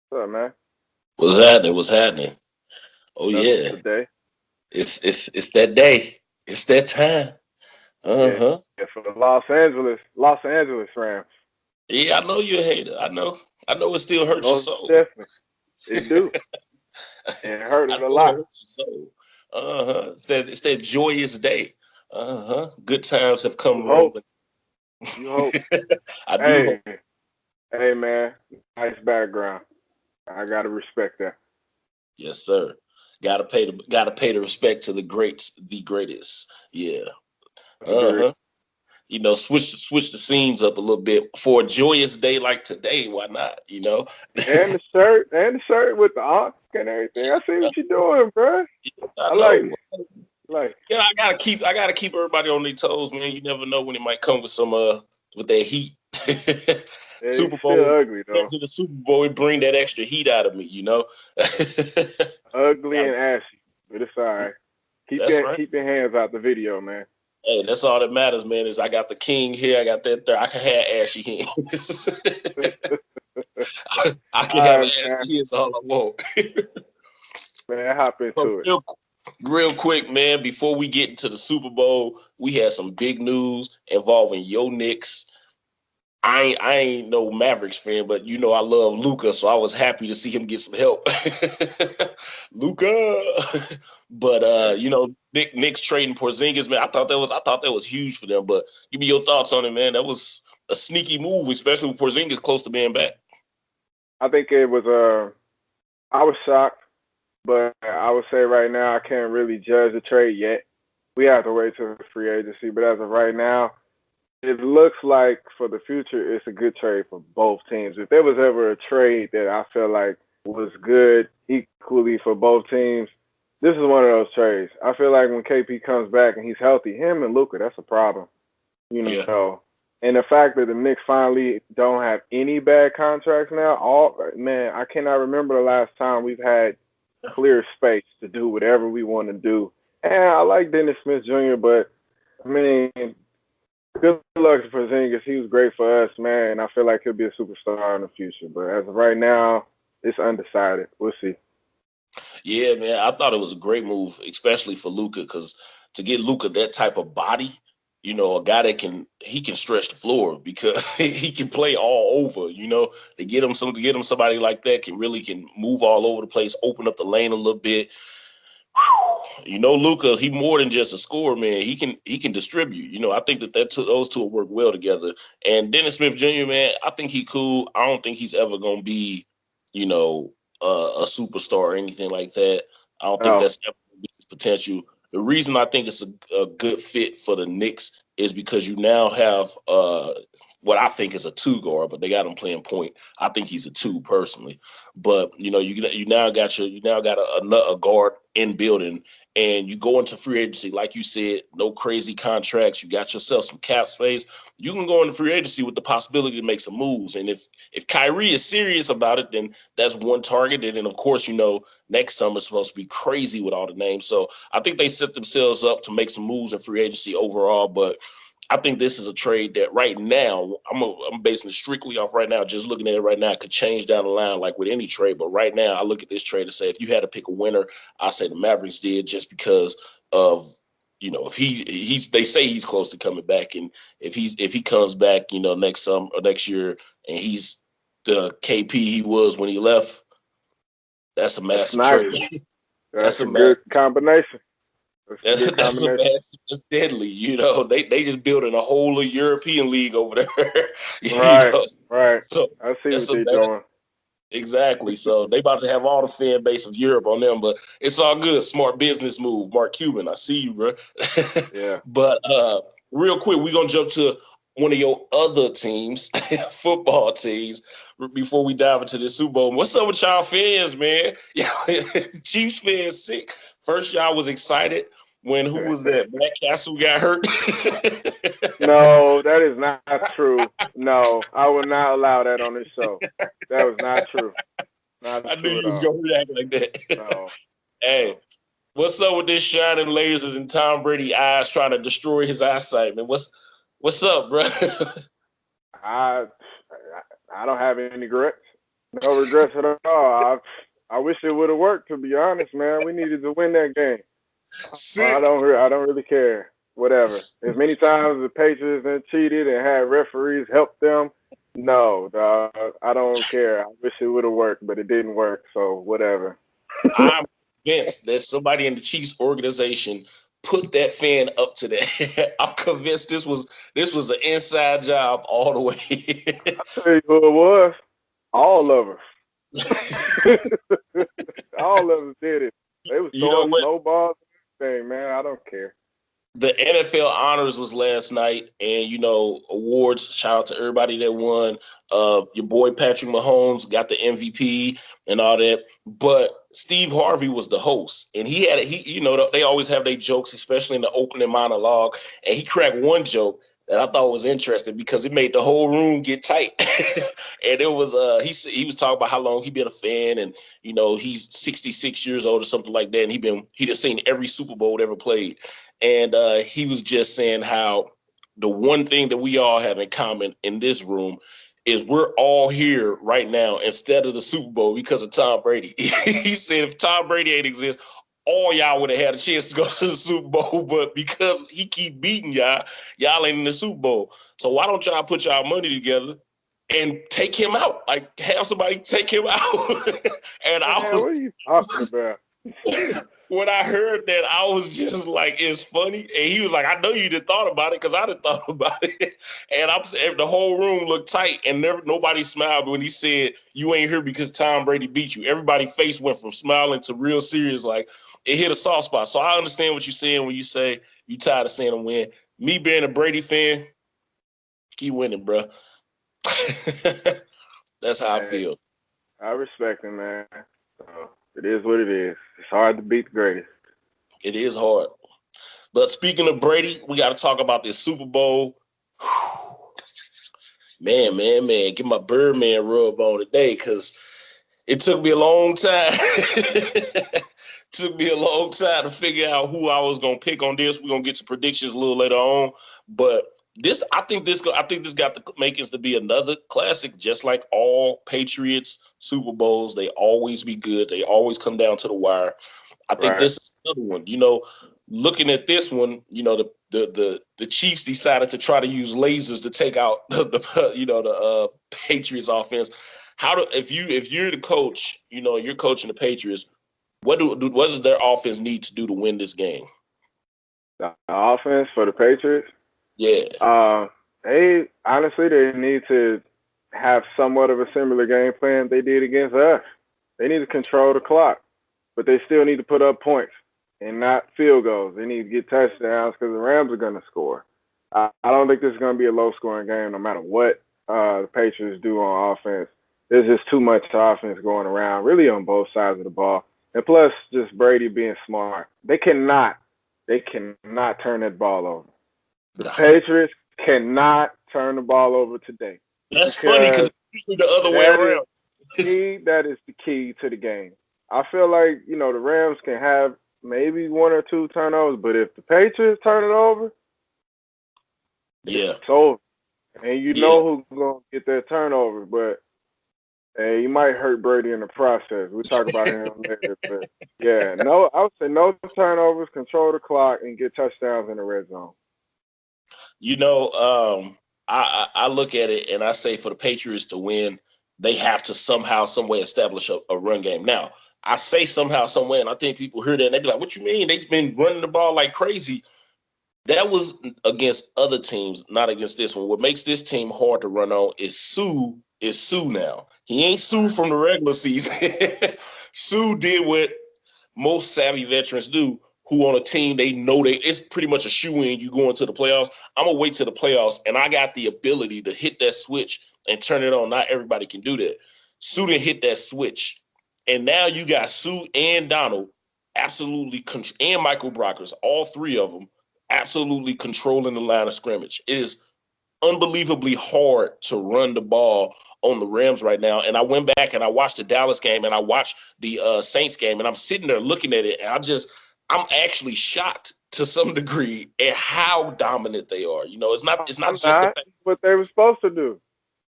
What's up, man? What's happening? What's happening? Oh Nothing yeah, today. it's that day. It's that time. Yeah, Uh-huh. for the Los Angeles Rams. Yeah, I know you're a hater. I know. I know it still hurts your Most soul. definitely, it do. It hurt I it a know it lot. hurts your soul. Uh-huh. It's that joyous day. Uh-huh. Good times have come You hope. rolling. You hope. I do Hey, hope. hey, man. Nice background. I gotta respect that. Yes, sir. Gotta pay the respect to the greats, the greatest. Yeah. Agree. Uh-huh. Switch the scenes up a little bit for a joyous day like today. Why not? And the shirt with the arc and everything. I see what you're doing, bro. I I like know. it. Like, Yeah, I gotta keep everybody on their toes, man. You never know when it might come with some with that heat. it's Super still Bowl, ugly though. to the Super Bowl, it bring that extra heat out of me. Ugly and ashy, but it's all right. Keep That's your right. keep your hands out the video, man. Hey, that's all that matters, man. Is I got the king here. I got that there. I can have ashy hands. I can All have right, man. ashy hands all I want. Man, hop So into it. real quick, man, before we get into the Super Bowl, we had some big news involving Yo Knicks. I ain't no Mavericks fan, but I love Luca, so I was happy to see him get some help. Luca. But Yeah. Knicks trading Porzingas, man. I thought that was huge for them. But give me your thoughts on it, man. That was a sneaky move, especially with Porzingis close to being back. I think it was I was shocked, but I would say right now I can't really judge the trade yet. We have to wait till the free agency, but as of right now, it looks like for the future it's a good trade for both teams. If there was ever a trade that I felt like was good equally for both teams, this is one of those trades. I feel like when KP comes back and he's healthy, him and Luca, that's a problem. You Yeah. know. And the fact that the Knicks finally don't have any bad contracts now, all man, I cannot remember the last time we've had clear space to do whatever we want to do. And I like Dennis Smith Jr., but I mean, good luck to Porzingis. He was great for us, man. And I feel like he'll be a superstar in the future. But as of right now, it's undecided. We'll see. Yeah, man. I thought it was a great move, especially for Luca, because to get Luca that type of body, a guy that can stretch the floor because he can play all over. To get him somebody like that can move all over the place, open up the lane a little bit. Luca, he more than just a scorer, man. He can distribute. I think those two will work well together. And Dennis Smith Jr., man, I think he cool. I don't think he's ever gonna be, you know, a superstar or anything like that. I don't think Oh, that's ever gonna be his potential. The reason I think it's a good fit for the Knicks is because you now have what I think is a two guard, but they got him playing point. I think he's a two personally. But you now got a guard in building, and you go into free agency like you said, no crazy contracts. You got yourself some cap space. You can go into free agency with the possibility to make some moves. And if Kyrie is serious about it, then that's one target. And then of course next summer is supposed to be crazy with all the names. So I think they set themselves up to make some moves in free agency overall, but I think this is a trade that right now, I'm basing it strictly off right now, just looking at it right now, it could change down the line like with any trade. But right now, I look at this trade and say, if you had to pick a winner, I say the Mavericks did just because of, if they say he's close to coming back. And if he comes back, next summer or next year and he's the KP he was when he left, that's a that's massive nice. trade. That's That's a a good massive combination. That's a That's good that's a combination. massive, that's deadly. They just building a whole European league over there. you Right, know, right. so I see that's what a they're bad doing. exactly. So they about to have all the fan base of Europe on them, but it's all good. Smart business move, Mark Cuban. I see you, bro. Yeah. But real quick, we're gonna jump to one of your other teams, football teams, before we dive into the Super Bowl. What's up with y'all fans, man? Yeah, Chiefs fans sick. First, y'all was excited when who was that? Black Castle got hurt. No, that is not true. No, I will not allow that on this show. That was not true. Not I knew true you at was all. gonna react like that. No, Hey, no. What's up with this shining lasers and Tom Brady eyes trying to destroy his eyesight, man? What's up, bro? I I don't have any regrets. No regrets at all. I wish it would have worked. To be honest, man, we needed to win that game. Sit. I don't really care. Whatever. As many times the Patriots have cheated and had referees help them, no, dog, I don't care. I wish it would have worked, but it didn't work. So whatever. I'm convinced that somebody in the Chiefs organization put that fan up to that. I'm convinced this was an inside job all the way. Tell you who it was. All of us. All of us did it. They was You know throwing what? snowballs and everything, man. I don't care. The NFL honors was last night, and awards. Shout out to everybody that won. Your boy Patrick Mahomes got the MVP and all that, but Steve Harvey was the host, and they always have their jokes, especially in the opening monologue, and he cracked one joke that I thought was interesting because it made the whole room get tight. And it was he was talking about how long he been a fan, and he's 66 years old or something like that, and he just seen every Super Bowl ever played. And he was just saying how the one thing that we all have in common in this room is we're all here right now instead of the Super Bowl because of Tom Brady. He said if Tom Brady ain't exist, all y'all would have had a chance to go to the Super Bowl, but because he keep beating y'all ain't in the Super Bowl. So why don't y'all put y'all money together and take him out? Like, have somebody take him out. And Man, what are you talking about? when I heard that, I was just like, it's funny. And he was like, I know you done thought about it because I done thought about it. And the whole room looked tight and nobody smiled when he said, you ain't here because Tom Brady beat you. Everybody's face went from smiling to real serious. Like, it hit a soft spot. So I understand what you're saying when you say you tired of seeing him win. Me being a Brady fan, keep winning, bro. That's how I feel. I respect him, man. So it is what it is. It's hard to beat the greatest. It is hard. But speaking of Brady, we got to talk about this Super Bowl. Man. Get my Birdman rub on today because it took me a long time. Took me a long time to figure out who I was going to pick on this. We're going to get to predictions a little later on. But I think this got the makings to be another classic, just like all Patriots Super Bowls. They always be good. They always come down to the wire. I think this is another one. Looking at this one, the Chiefs decided to try to use lasers to take out the Patriots offense. If you're the coach, you're coaching the Patriots. What does their offense need to do to win this game? The offense for the Patriots? Yeah. They need to have somewhat of a similar game plan they did against us. They need to control the clock, but they still need to put up points and not field goals. They need to get touchdowns because the Rams are going to score. I don't think this is going to be a low-scoring game no matter what the Patriots do on offense. There's just too much offense going around, really on both sides of the ball. And plus, just Brady being smart. They cannot turn that ball over. The Patriots cannot turn the ball over today. That's funny because it's usually the other way around. That is the key to the game. I feel like, the Rams can have maybe one or two turnovers, but if the Patriots turn it over, it's over. And know who's going to get that turnover, but you might hurt Brady in the process. We'll talk about him later. But I would say no turnovers, control the clock, and get touchdowns in the red zone. I look at it and I say for the Patriots to win, they have to somehow, some way establish a run game. Now, I say somehow, some way, and I think people hear that and they be like, what you mean? They've been running the ball like crazy. That was against other teams, not against this one. What makes this team hard to run on is Sue now. He ain't Sue from the regular season. Sue did what most savvy veterans do, who on a team they know it's pretty much a shoe-in you go into the playoffs. I'm going to wait to the playoffs, and I got the ability to hit that switch and turn it on. Not everybody can do that. Sue didn't hit that switch. And now you got Sue and Donald absolutely, and Michael Brockers, all three of them, absolutely controlling the line of scrimmage. It is unbelievably hard to run the ball on the Rams right now. And I went back and I watched the Dallas game and I watched the Saints game, and I'm sitting there looking at it, and I'm actually shocked to some degree at how dominant they are. You know, it's not I'm just the not. fact. What they were supposed to do.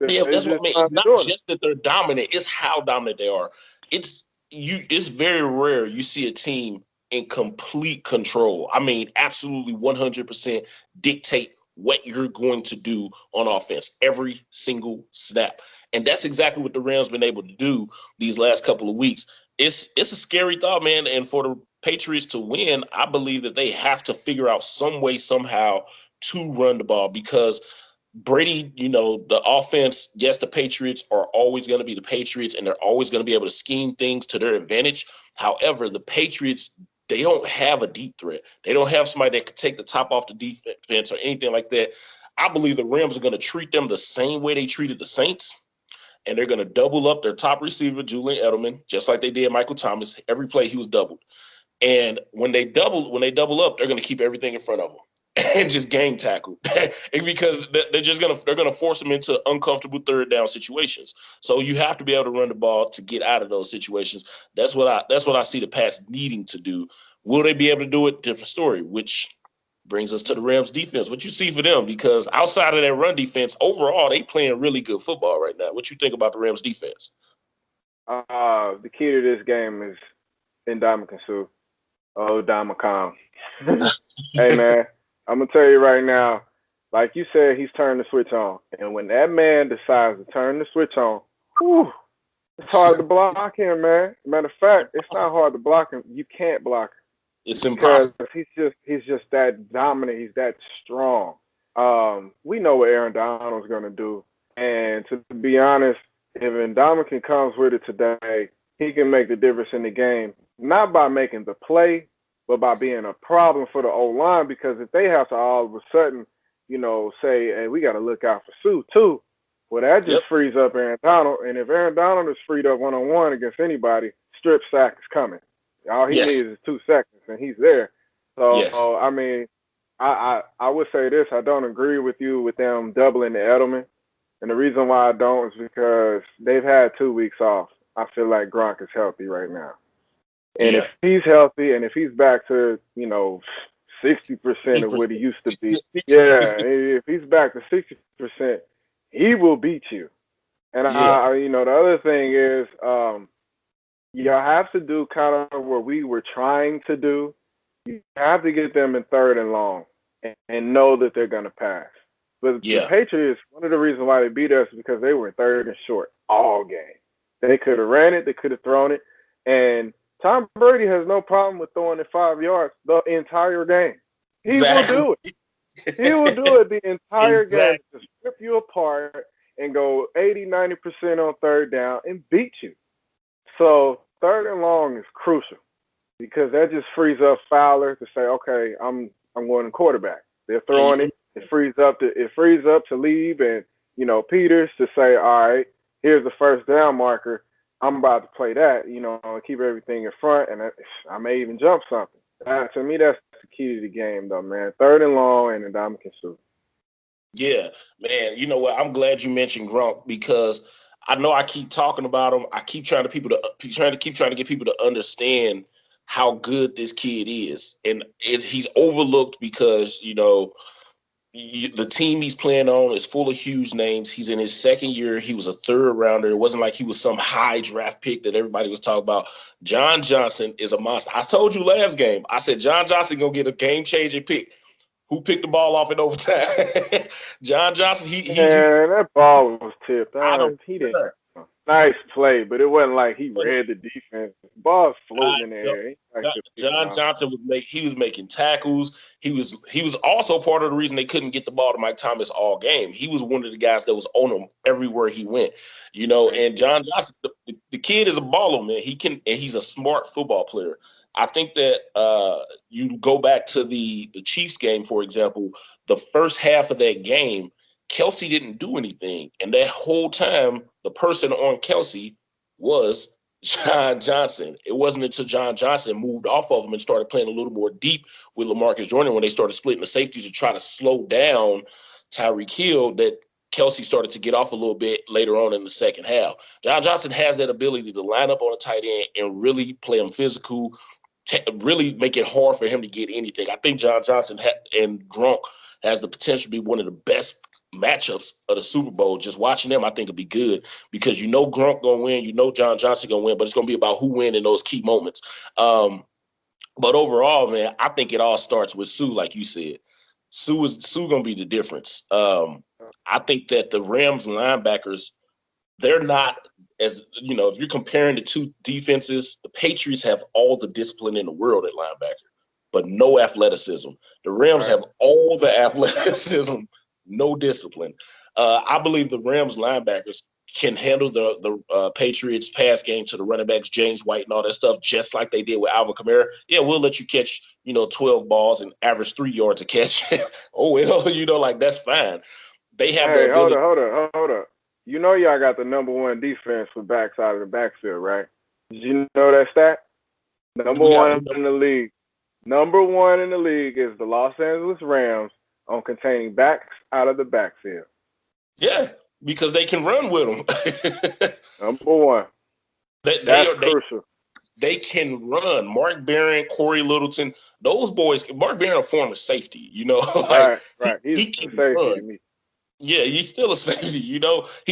Yeah, They that's what I just mean. It's not not doing it. just that they're dominant; it's how dominant they are. It's very rare you see a team in complete control. I mean, absolutely 100% dictate what you're going to do on offense every single snap, and that's exactly what the Rams been able to do these last couple of weeks. It's a scary thought, man. And for the Patriots to win, I believe that they have to figure out some way, somehow, to run the ball because Brady, you know, the offense, yes, the Patriots are always going to be the Patriots and they're always going to be able to scheme things to their advantage. However, the Patriots, they don't have a deep threat. They don't have somebody that could take the top off the defense or anything like that. I believe the Rams are going to treat them the same way they treated the Saints, and they're going to double up their top receiver, Julian Edelman, just like they did Michael Thomas. Every play he was doubled. And when they double up, they're going to keep everything in front of them and just game tackle because they're gonna force them into uncomfortable third down situations. So you have to be able to run the ball to get out of those situations. That's what I see the Pats needing to do. Will they be able to do it? Different story. Which brings us to the Rams defense. What you see for them? Because outside of that run defense, overall they playing really good football right now. What you think about the Rams defense? The key to this game is Ndamukong. Oh, Ndamukong. Hey man, I'm gonna tell you right now. Like you said, he's turned the switch on, and when that man decides to turn the switch on, whew, it's hard to block him, man. Matter of fact, it's not hard to block him. You can't block him It's because impossible. he's just that dominant. He's that strong. We know what Aaron Donald's gonna do, and to be honest, if Ndamukong comes with it today, he can make the difference in the game. Not by making the play, but by being a problem for the O line. Because if they have to all of a sudden, say, hey, we got to look out for Sue too. Well, that Yep. just frees up Aaron Donald. And if Aaron Donald is freed up 1-on-1 against anybody, strip sack is coming. All he Yes. needs is 2 seconds, and he's there. So, Yes. I mean, I would say this. I don't agree with you with them doubling the Edelman. And the reason why I don't is because they've had 2 weeks off. I feel like Gronk is healthy right now. And if Yeah. he's healthy and if he's back to, 60% of what he 50%. used to be, yeah, if he's back to 60%, he will beat you. And Yeah. the other thing is, you have to do kind of what we were trying to do. You have to get them in third and long and know that they're going to pass. But the Yeah. Patriots, one of the reasons why they beat us is because they were third and short all game. They could have ran it, they could have thrown it, and Tom Brady has no problem with throwing it 5 yards the entire game. He will Exactly. do it. He will do it the entire game. Exactly. Just strip you apart and go 80, 90% on third down and beat you. So third and long is crucial because that just frees up Fowler to say, okay, I'm going to quarterback. They're throwing it. It frees up to Leave and Peters to say, all right, here's the first down marker. I'm about to play that, and keep everything in front, and I may even jump something. To me, that's the key to the game, though, man. Third and long and Ndamukong Suh. Yeah, man. You know what? I'm glad you mentioned Gronk because I know I keep talking about him. I keep trying to get people to understand how good this kid is, and he's overlooked because the team he's playing on is full of huge names. He's in his second year. He was a third rounder. It wasn't like he was some high draft pick that everybody was talking about. John Johnson is a monster. I told you last game. I said John Johnson gonna get a game changing pick. Who picked the ball off in overtime? John Johnson. He Man, that ball was tipped. I don't He didn't. care. Nice play, but it wasn't like he read the defense. The ball's I floating in the know. air. He tried to pick it John off. Johnson was making tackles. He was also part of the reason they couldn't get the ball to Mike Thomas all game. He was one of the guys that was on him everywhere he went. Thank And you. John Johnson, the kid is a baller, man. He's a smart football player. I think that you go back to the Chiefs game, for example, the first half of that game, Kelsey didn't do anything. And that whole time, the person on Kelsey was John Johnson. It wasn't until John Johnson moved off of him and started playing a little more deep with LaMarcus Jordan when they started splitting the safeties to try to slow down Tyreek Hill that Kelsey started to get off a little bit later on in the second half. John Johnson has that ability to line up on a tight end and really play him physical. really make it hard for him to get anything. I think John Johnson and Gronk has the potential to be one of the best matchups of the Super Bowl. Just watching them, I think it'll be good because Gronk gonna win, John Johnson gonna win, but it's gonna be about who win in those key moments. But overall, man, I think it all starts with Sue, like you said. Sue gonna be the difference. I think that the Rams linebackers, they're not as if you're comparing the two defenses, the Patriots have all the discipline in the world at linebacker, but no athleticism. The Rams have all the athleticism, no discipline. I believe the Rams linebackers can handle the Patriots pass game to the running backs, James White and all that stuff, just like they did with Alvin Kamara. Yeah, we'll let you catch, 12 balls and average 3 yards a catch. Oh, well, like that's fine. They have the ability. Hold up. Y'all got the number one defense for backs out of the backfield, right? Did you know that stat? Number one in the league. Number one in the league is the Los Angeles Rams on containing backs out of the backfield. Yeah, because they can run with them. Number one. That's crucial. They can run. Mark Barron, Corey Littleton, those boys. Mark Barron, a former safety. Right. He's he a can safety run. to me. Yeah, he's still a safety, He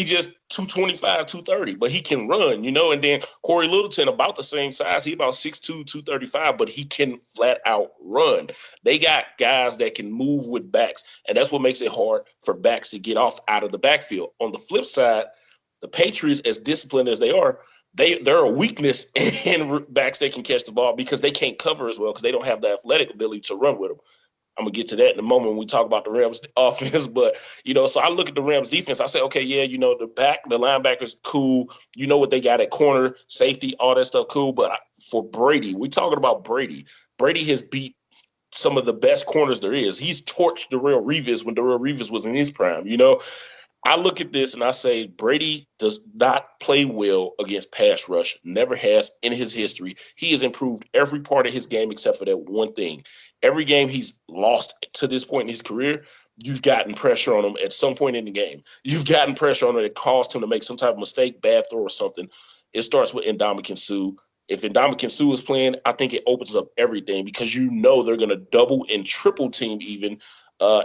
just 225, 230, but he can run, And then Corey Littleton, about the same size. He about 6'2", 235, but he can flat out run. They got guys that can move with backs, and that's what makes it hard for backs to get off out of the backfield. On the flip side, the Patriots, as disciplined as they are, they're a weakness in backs that can catch the ball because they can't cover as well because they don't have the athletic ability to run with them. I'm going to get to that in a moment when we talk about the Rams offense. But, so I look at the Rams defense. I say, okay, yeah, the linebackers, cool. You know what they got at corner, safety, all that stuff, cool. But for Brady, we're talking about Brady. Brady has beat some of the best corners there is. He's torched Darrelle Revis when Darrelle Revis was in his prime, I look at this and I say Brady does not play well against pass rush, never has in his history. He has improved every part of his game except for that one thing. Every game he's lost to this point in his career, you've gotten pressure on him at some point in the game. You've gotten pressure on him that caused him to make some type of mistake, bad throw or something. It starts with Ndamukong Suh. If Ndamukong Suh is playing, I think it opens up everything because they're going to double and triple team even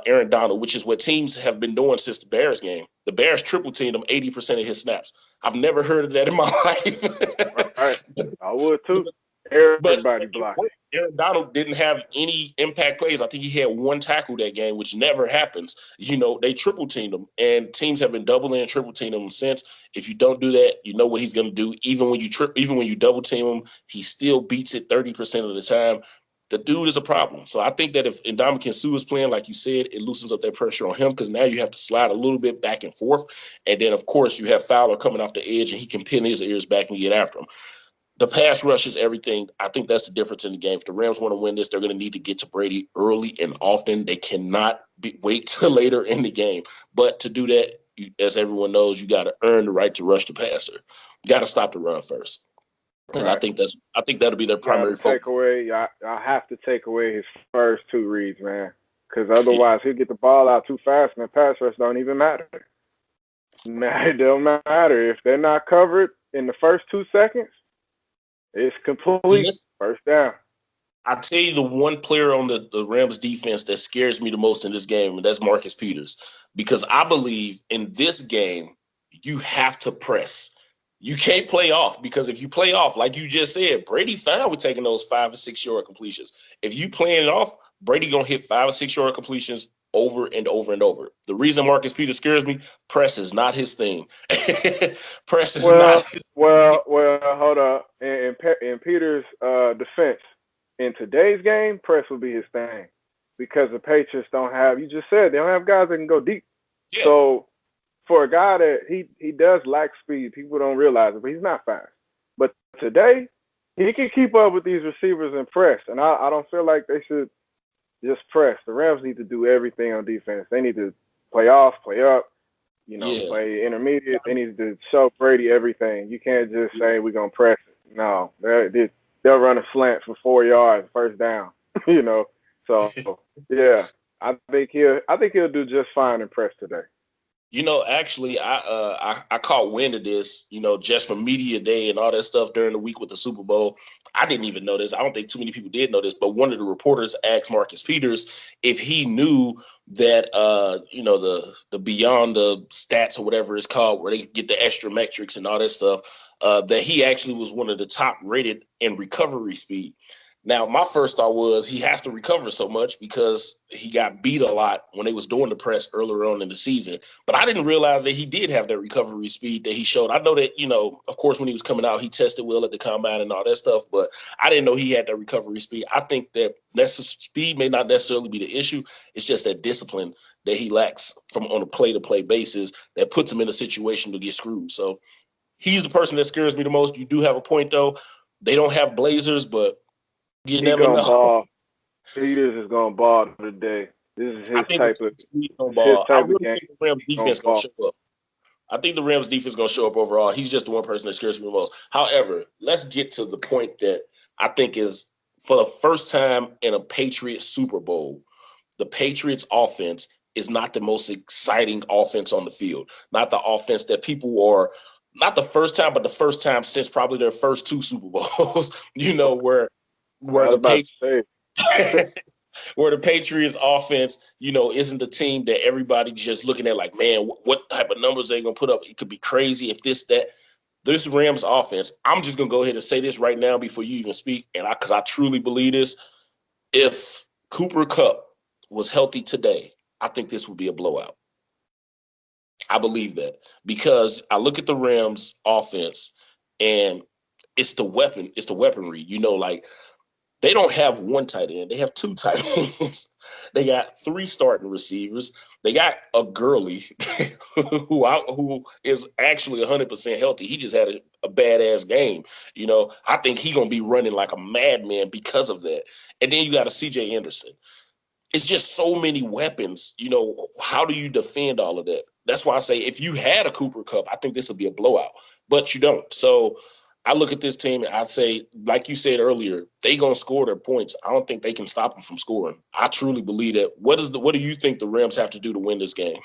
Aaron Donald, which is what teams have been doing since the Bears game. The Bears triple teamed him 80% of his snaps. I've never heard of that in my life. Right. I would too. Everybody blocked. Aaron Donald didn't have any impact plays. I think he had one tackle that game, which never happens. They triple teamed him, and teams have been doubling and triple teaming him since. If you don't do that, you know what he's going to do. Even when you double team him, he still beats it 30% of the time. The dude is a problem. So I think that if Ndamukong Suh is playing, like you said, it loosens up that pressure on him because now you have to slide a little bit back and forth. And then, of course, you have Fowler coming off the edge, and he can pin his ears back and get after him. The pass rush is everything. I think that's the difference in the game. If the Rams want to win this, they're going to need to get to Brady early and often. They cannot wait till later in the game. But to do that, as everyone knows, you got to earn the right to rush the passer. You got to stop the run first. And right. I think that'll be their primary focus. I have to take away his first two reads, man, because otherwise he'll get the ball out too fast, and the pass rush don't even matter. It don't matter if they're not covered in the first 2 seconds. It's complete first down. I'll tell you the one player on the Rams defense that scares me the most in this game, and that's Marcus Peters, because I believe in this game you have to press. You can't play off because if you play off, like you just said, Brady fine with taking those 5 or 6 yard completions. If you playing it off, Brady gonna hit 5 or 6 yard completions over and over and over. The reason Marcus Peters scares me, press is not his thing. Press is not his Well, hold up. In Peters' defense, in today's game, press will be his thing because the Patriots don't have, you just said, they don't have guys that can go deep. Yeah. So for a guy that he does lack speed, people don't realize it, but he's not fast. But today, he can keep up with these receivers and press, and I don't feel like they should just press. The Rams need to do everything on defense. They need to play off, play up, play intermediate. They need to show Brady everything. You can't just say we're going to press it. No, they'll run a slant for 4 yards, first down, So, yeah, I think he'll do just fine in press today. Actually, I caught wind of this, just from media day and all that stuff during the week with the Super Bowl. I didn't even know this. I don't think too many people did know this, but one of the reporters asked Marcus Peters if he knew that, the beyond the stats or whatever it's called, where they get the extra metrics and all that stuff, that he actually was one of the top rated in recovery speed. Now, my first thought was he has to recover so much because he got beat a lot when they was doing the press earlier on in the season. But I didn't realize that he did have that recovery speed that he showed. I know that, of course, when he was coming out, he tested well at the combine and all that stuff, but I didn't know he had that recovery speed. I think that speed may not necessarily be the issue. It's just that discipline that he lacks from on a play-to-play basis that puts him in a situation to get screwed. So he's the person that scares me the most. You do have a point, though. They don't have Blazers, but you never know. Ball. Peters is gonna ball today. This is his type of game. Think the Rams defense gonna show up. I think the Rams defense gonna show up overall. He's just the one person that scares me the most. However, let's get to the point that I think is for the first time in a Patriots Super Bowl, the Patriots offense is not the most exciting offense on the field. Not the offense that people are. Not the first time, but the first time since probably their first two Super Bowls. Where the Patriots offense, isn't the team that everybody just looking at like, man, what type of numbers they gonna put up? It could be crazy if this Rams offense. I'm just gonna go ahead and say this right now before you even speak, and because I truly believe this. If Cooper Kupp was healthy today, I think this would be a blowout. I believe that because I look at the Rams offense and it's the weaponry. Like. They don't have one tight end. They have two tight ends. They got three starting receivers. They got a Gurley who is actually 100% healthy. He just had a badass game. I think he's going to be running like a madman because of that. And then you got a CJ Anderson. It's just so many weapons. How do you defend all of that? That's why I say if you had a Cooper Kupp, I think this would be a blowout. But you don't. So I look at this team and I say, like you said earlier, they gonna score their points. I don't think they can stop them from scoring. I truly believe that. What do you think the Rams have to do to win this game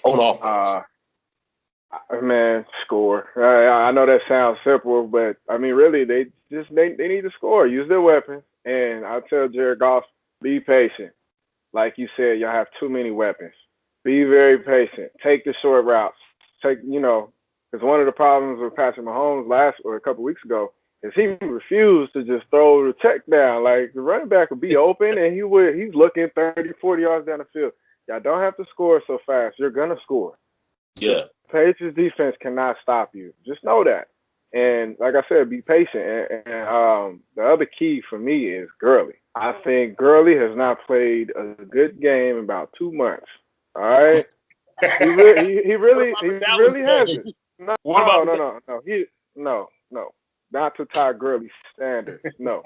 on offense? Man, score. I know that sounds simple, but I mean, really, they need to score. Use their weapons. And I tell Jared Goff, be patient. Like you said, y'all have too many weapons. Be very patient. Take the short routes. Because one of the problems with Patrick Mahomes a couple weeks ago is he refused to just throw the check down. Like the running back would be open and he's looking 30, 40 yards down the field. Y'all don't have to score so fast. You're gonna score. Yeah. Patriots defense cannot stop you. Just know that. And like I said, be patient. And the other key for me is Gurley. I think Gurley has not played a good game in about 2 months. All right. He really hasn't. No. Not to Ty Gurley standards. No.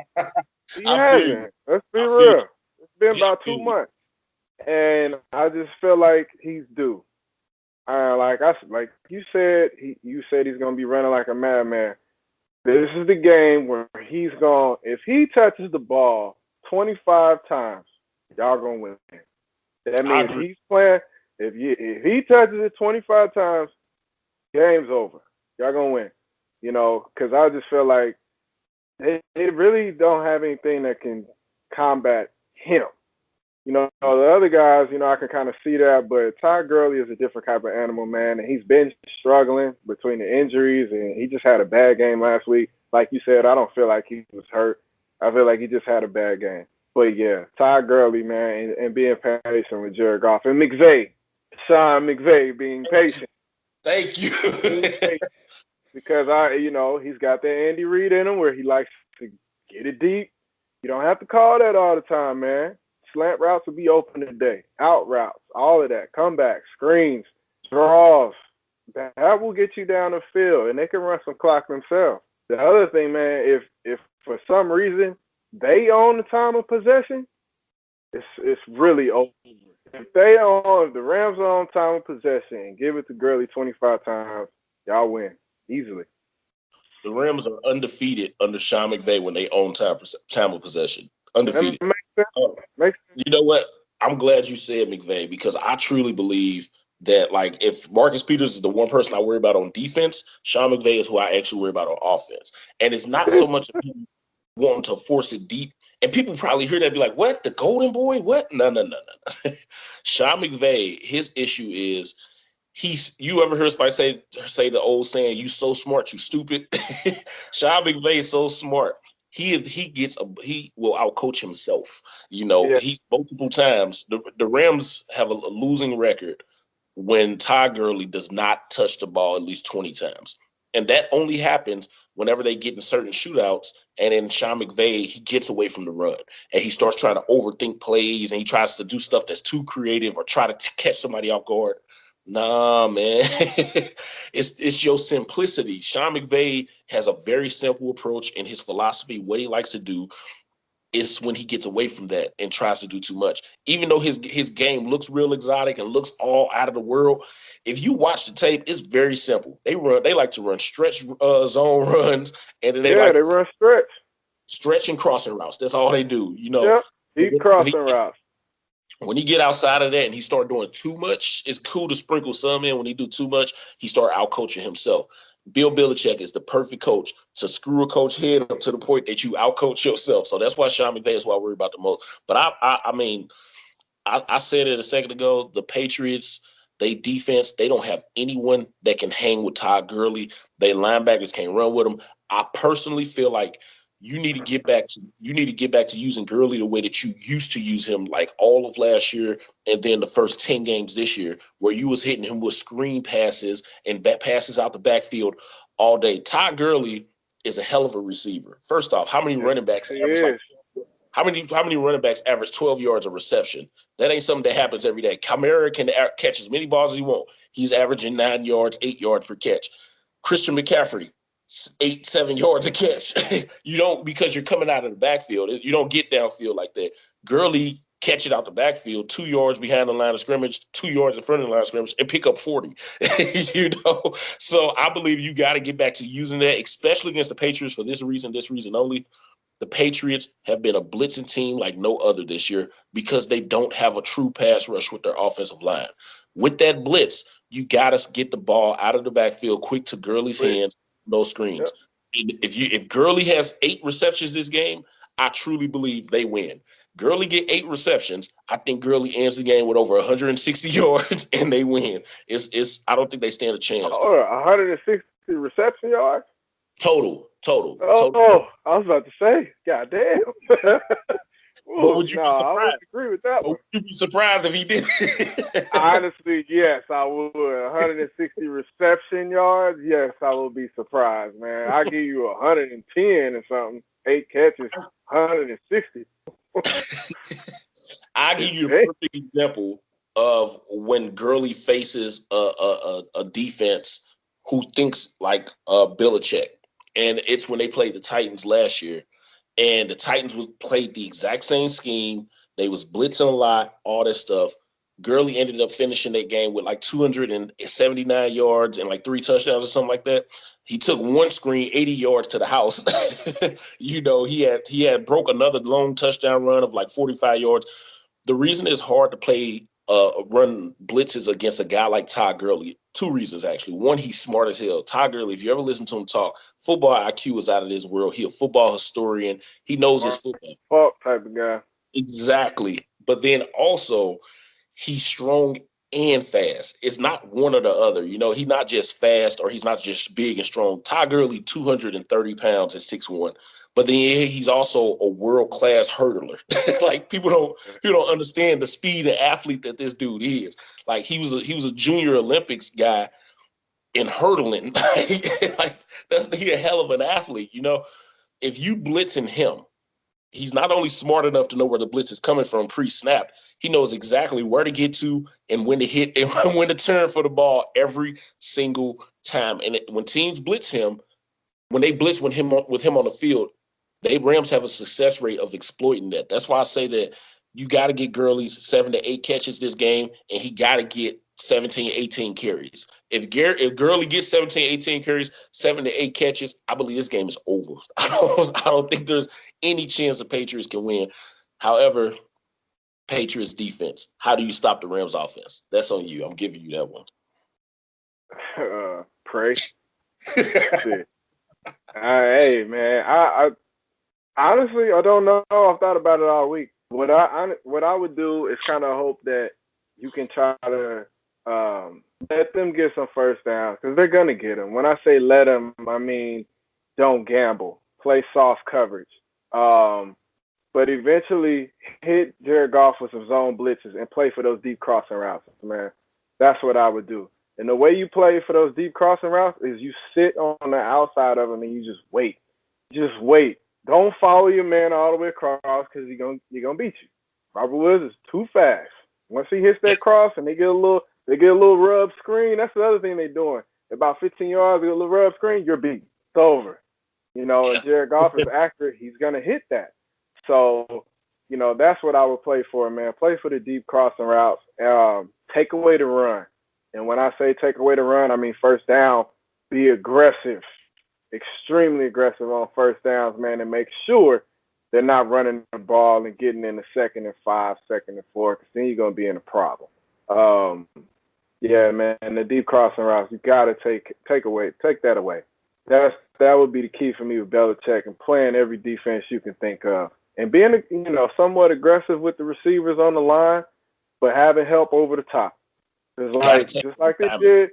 He hasn't. Let's be real. It's been about 2 months. And I just feel like he's due. Like you said, he's gonna be running like a madman. This is the game where he's going. If he touches the ball 25 times, y'all gonna win. That means he's playing. If he touches it 25 times, game's over. Y'all gonna win. Because I just feel like they really don't have anything that can combat him. The other guys, I can kind of see that, but Ty Gurley is a different type of animal, man, and he's been struggling between the injuries, and he just had a bad game last week. Like you said, I don't feel like he was hurt. I feel like he just had a bad game. But, yeah, Ty Gurley, man, and being patient with Jared Goff. And Sean McVay being patient. Thank you. Because, he's got that Andy Reid in him where he likes to get it deep. You don't have to call that all the time, man. Slant routes will be open today. Out routes, all of that. Comebacks, screens, draws. That will get you down the field, and they can run some clock themselves. The other thing, man, if for some reason they own the time of possession, it's really over. If the Rams are on time of possession and give it to Gurley 25 times, y'all win easily. The Rams are undefeated under Sean McVay when they own time of possession. Undefeated. Makes sense. You know what? I'm glad you said McVay because I truly believe that, like, if Marcus Peters is the one person I worry about on defense, Sean McVay is who I actually worry about on offense. And it's not so much of him wanting to force it deep. And people probably hear that and be like, what? The golden boy? What? No. Sean McVay, his issue is you ever heard somebody say the old saying, you so smart, you stupid? Sean McVay is so smart. He will outcoach himself. Yeah. He's multiple times. The Rams have a losing record when Todd Gurley does not touch the ball at least 20 times. And that only happens whenever they get in certain shootouts, and then Sean McVay, he gets away from the run, and he starts trying to overthink plays, and he tries to do stuff that's too creative or try to catch somebody off guard. Nah, man. It's your simplicity. Sean McVay has a very simple approach in his philosophy. What he likes to do is when he gets away from that and tries to do too much. Even though his game looks real exotic and looks all out of the world, if you watch the tape, it's very simple. They like to run stretch zone runs, and then they run stretch and crossing routes. That's all they do. Yep. Deep crossing routes. When he get outside of that and he start doing too much, it's cool to sprinkle some in. When he do too much, he start out-coaching himself. Bill Belichick is the perfect coach to screw a coach head up to the point that you out-coach yourself. So that's why Sean McVay is who I worry about the most. But I said it a second ago, the Patriots, they defense, they don't have anyone that can hang with Todd Gurley. They linebackers can't run with him. I personally feel like you need to get back to using Gurley the way that you used to use him, like all of last year and then the first 10 games this year, where you was hitting him with screen passes and passes out the backfield all day. Todd Gurley is a hell of a receiver. First off, how many running backs how many running backs average 12 yards of reception? That ain't something that happens every day. Kamara can catch as many balls as he wants. He's averaging 9 yards, 8 yards per catch. Christian McCaffrey, 8-7 yards a catch. You don't, because you're coming out of the backfield. You don't get downfield like that. Gurley catch it out the backfield, 2 yards behind the line of scrimmage, 2 yards in front of the line of scrimmage, and pick up 40. So I believe you got to get back to using that, especially against the Patriots for this reason only. The Patriots have been a blitzing team like no other this year because they don't have a true pass rush with their offensive line. With that blitz, you got to get the ball out of the backfield quick to Gurley's hands, no screens. Yep. If Gurley has 8 receptions this game, I truly believe they win. Gurley get 8 receptions. I think Gurley ends the game with over 160 yards and they win. I don't think they stand a chance. 160 reception yards? Total. Oh, I was about to say, goddamn. But would you be surprised? I would agree with that one. Would you be surprised if he did? Honestly, yes, I would. 160 reception yards, yes, I will be surprised, man. I give you 110 or something, 8 catches, 160. I give you a perfect example of when Gurley faces a defense who thinks like Belichick. And it's when they played the Titans last year. And the Titans played the exact same scheme. They was blitzing a lot, all that stuff. Gurley ended up finishing that game with like 279 yards and like 3 touchdowns or something like that. He took one screen, 80 yards to the house. He had broke another long touchdown run of like 45 yards. The reason it's hard to play run blitzes against a guy like Todd Gurley, 2 reasons actually. One, he's smart as hell. Todd Gurley, if you ever listen to him talk, football IQ is out of this world. He's a football historian. He knows his football. Type of guy. Exactly. But then also, he's strong and fast. It's not one or the other. He's not just fast or he's not just big and strong. Todd Gurley, 230 pounds at 6'1". But then he's also a world-class hurdler. Like people don't understand the speed and athlete that this dude is. Like he was a junior Olympics guy in hurdling. He's a hell of an athlete. If you blitzing him, he's not only smart enough to know where the blitz is coming from pre-snap, he knows exactly where to get to and when to hit and when to turn for the ball every single time. And when teams blitz him, when they blitz with him on the field, Rams have a success rate of exploiting that. That's why I say that you got to get Gurley's 7 to 8 catches this game, and he got to get 17, 18 carries. If Gurley gets 17, 18 carries, 7 to 8 catches, I believe this game is over. I don't think there's any chance the Patriots can win. However, Patriots defense. How do you stop the Rams offense? That's on you. I'm giving you that one. Pray. Shit. Hey, man. I honestly, I don't know. I've thought about it all week. What I would do is kind of hope that you can try to let them get some first downs because they're gonna get them. When I say let them, I mean don't gamble. Play soft coverage. But eventually hit Jared Goff with some zone blitzes and play for those deep crossing routes, man. That's what I would do. And the way you play for those deep crossing routes is you sit on the outside of them and you just wait. Just wait. Don't follow your man all the way across because he's gonna beat you. Robert Woods is too fast. Once he hits that cross and they get a little rub screen, that's the other thing they're doing. About 15 yards, they get a little rub screen, you're beat. It's over. And Jared Goff is accurate. He's gonna hit that. So, that's what I would play for, man. Play for the deep crossing routes. Take away the run. And when I say take away the run, I mean first down. Be aggressive, extremely aggressive on first downs, man, and make sure they're not running the ball and getting in the 2nd and 5, 2nd and 4, because then you're going to be in a problem. Yeah, man, the deep crossing routes, you got to take that away. That would be the key for me with Belichick and playing every defense you can think of. And being, somewhat aggressive with the receivers on the line, but having help over the top. Just like they did,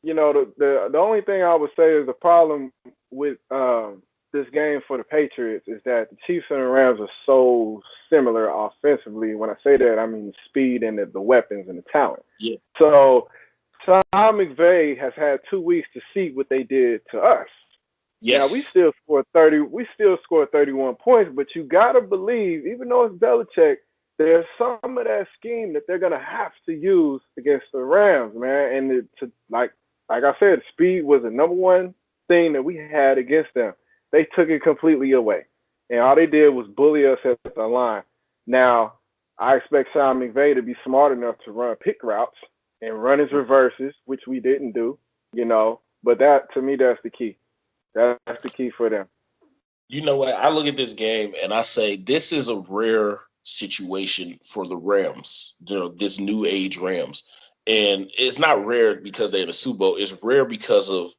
the only thing I would say is the problem with this game for the Patriots is that the Chiefs and the Rams are so similar offensively. When I say that, I mean the speed and the weapons and the talent. Yeah. So Sean McVay has had 2 weeks to see what they did to us. Yes. Now, we still scored 31 points, but you got to believe, even though it's Belichick, there's some of that scheme that they're going to have to use against the Rams, man. And like I said, speed was the number one thing that we had against them. They took it completely away. And all they did was bully us at the line. Now, I expect Sean McVay to be smart enough to run pick routes and run his reverses, which we didn't do, But that, to me, that's the key. That's the key for them. You know what? I look at this game and I say this is a rare situation for the Rams, this new age Rams. And it's not rare because they're in the Super Bowl. It's rare because of